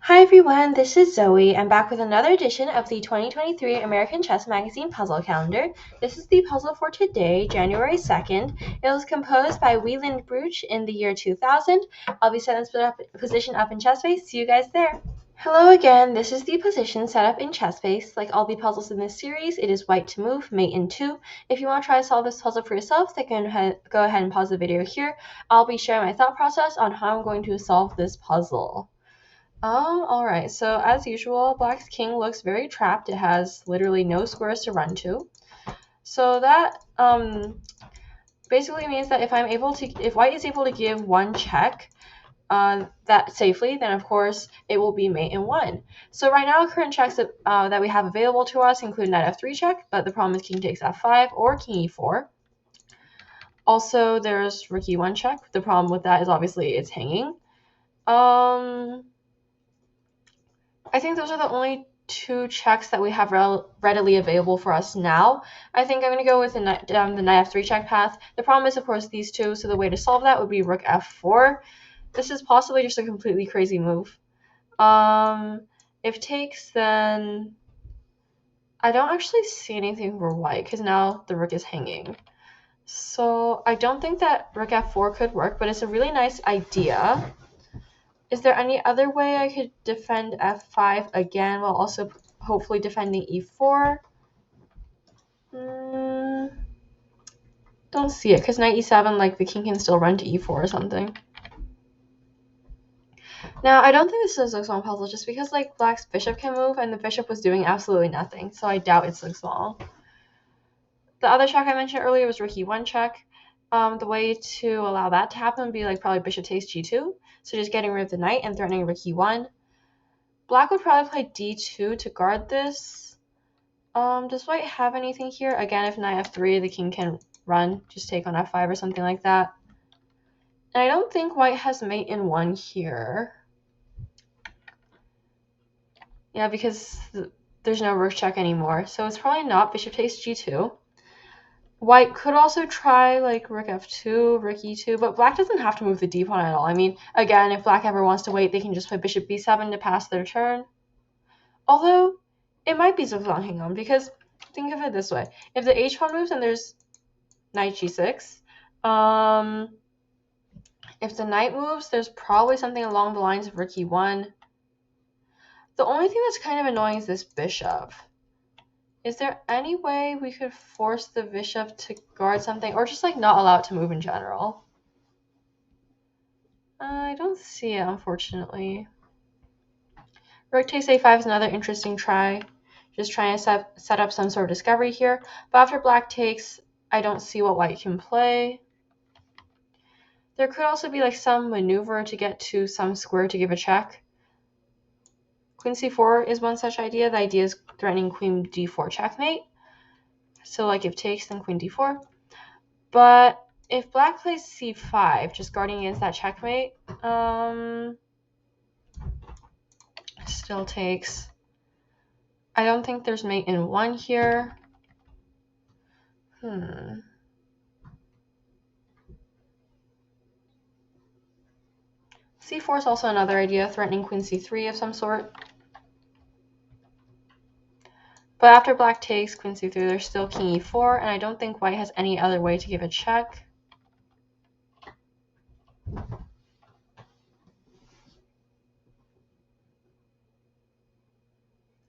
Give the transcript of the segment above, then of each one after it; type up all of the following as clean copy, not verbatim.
Hi everyone, this is Zoe. I'm back with another edition of the 2023 American Chess Magazine Puzzle Calendar. This is the puzzle for today, January 2nd. It was composed by WeVideo in the year 2000. I'll be setting this position up in ChessBase. See you guys there. Hello again, this is the position set up in ChessBase. Like all the puzzles in this series, it is white to move, mate in 2. If you want to try to solve this puzzle for yourself, then go ahead and pause the video here. I'll be sharing my thought process on how I'm going to solve this puzzle. Alright, so as usual, Black's king looks very trapped. It has literally no squares to run to. So that basically means that if White is able to give one check that safely, then of course it will be mate in 1. So right now, current checks that we have available to us include knight f3 check, but the problem is king takes f5 or king e4. Also, there's rook e1 check. The problem with that is obviously it's hanging. I think those are the only two checks that we have readily available for us now. I think I'm going to go with the knight f3 check path. The problem is, of course, these two, so the way to solve that would be rook f4. This is possibly just a completely crazy move. If takes, then I don't actually see anything for white, because now the rook is hanging. So I don't think that rook f4 could work, but it's a really nice idea. Is there any other way I could defend f5 again while also hopefully defending e4? Don't see it, because knight e7, like, the king can still run to e4 or something. Now, I don't think this is a small puzzle just because, like, Black's bishop can move and the bishop was doing absolutely nothing, so I doubt it's so small. The other check I mentioned earlier was rook e1 check. The way to allow that to happen would be, like, probably bishop takes g2, so just getting rid of the knight and threatening rook e1. Black would probably play d2 to guard this. Does white have anything here? Again, if knight f3, the king can run, just take on f5 or something like that. And I don't think white has mate in 1 here. Yeah, because there's no rook check anymore, so it's probably not bishop takes g2. White could also try, like, rook f2, rook e2, but Black doesn't have to move the d pawn at all. I mean, again, if Black ever wants to wait, they can just play bishop b7 to pass their turn. Although, it might be zugzwang hang on, because think of it this way. If the h pawn moves and there's knight g6, if the knight moves, there's probably something along the lines of rook e1. The only thing that's kind of annoying is this bishop. Is there any way we could force the bishop to guard something, or just, like, not allow it to move in general? I don't see it, unfortunately. Rook takes a5 is another interesting try. Just trying to set up some sort of discovery here. But after Black takes, I don't see what white can play. There could also be, like, some maneuver to get to some square to give a check. Queen c4 is one such idea. The idea is threatening queen d4 checkmate. So, like, if takes, then queen d4. But if Black plays c5, just guarding against that checkmate, still takes. I don't think there's mate in 1 here. c4 is also another idea, threatening queen c3 of some sort. But after Black takes queen c3, there's still king e4, and I don't think white has any other way to give a check.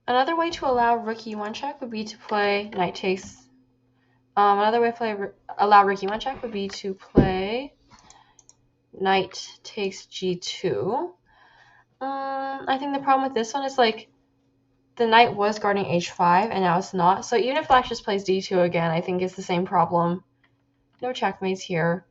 Another way to allow rook e1 check would be to play knight takes. Another way to allow rook e1 check would be to play knight takes g2. I think the problem with this one is, like, the knight was guarding h5 and now it's not. So even if Black just plays d2 again, I think it's the same problem. No checkmates here.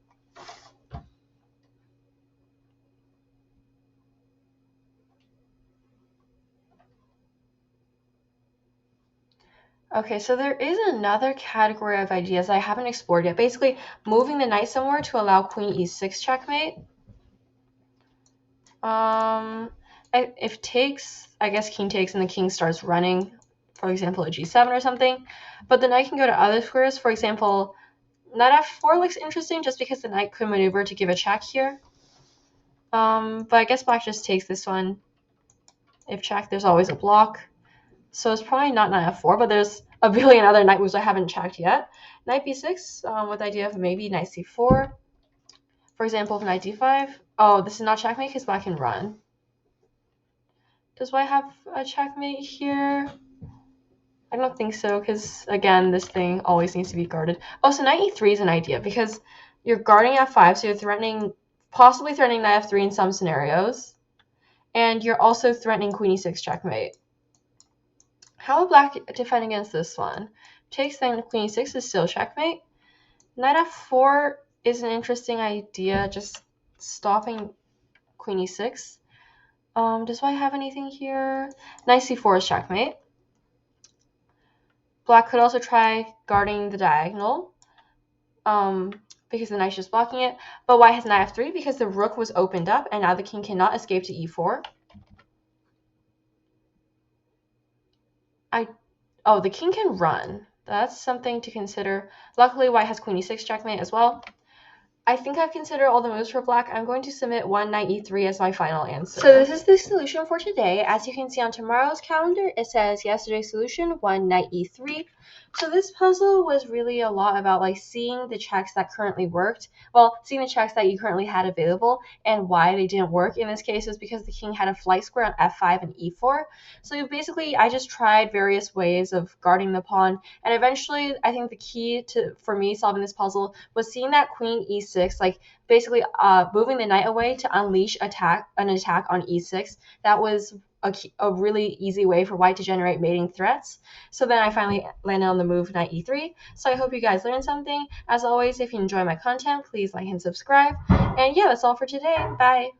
Okay, so there is another category of ideas I haven't explored yet. Basically, moving the knight somewhere to allow queen e6 checkmate. If takes, I guess king takes and the king starts running, for example, a g7 or something. But the knight can go to other squares. For example, knight f4 looks interesting just because the knight could maneuver to give a check here. But I guess Black just takes this one. If checked, there's always a block. So it's probably not knight f4, but there's a billion other knight moves I haven't checked yet. Knight b6 with the idea of maybe knight c4. For example, knight d5. Oh, this is not checkmate because black can run. Does white have a checkmate here? I don't think so because, again, this thing always needs to be guarded. Oh, so knight e3 is an idea because you're guarding f5, so you're possibly threatening knight f3 in some scenarios. And you're also threatening queen e6 checkmate. How will black defend against this one? Takes, then queen e6 is still checkmate. Knight f4 is an interesting idea, just stopping queen e6. Does white have anything here? Knight c4 is checkmate. Black could also try guarding the diagonal, because the knight's just blocking it. But white has knight f3 because the rook was opened up, and now the king cannot escape to e4. Oh, the king can run. That's something to consider. Luckily, white has queen e6 checkmate as well. I think I've considered all the moves for black. I'm going to submit one knight e3 as my final answer. So this is the solution for today. As you can see on tomorrow's calendar, it says yesterday's solution, one knight e3. So this puzzle was really a lot about like seeing the checks that currently worked. Well, seeing the checks that you currently had available and why they didn't work. In this case, was because the king had a flight square on f5 and e4. So basically, I just tried various ways of guarding the pawn. And eventually, I think the key for me solving this puzzle was seeing that queen e6, like basically moving the knight away to unleash an attack on e6. That was a really easy way for white to generate mating threats. So then I finally landed on the move knight e3. So I hope you guys learned something. As always, if you enjoy my content, please like and subscribe. And yeah, that's all for today. Bye.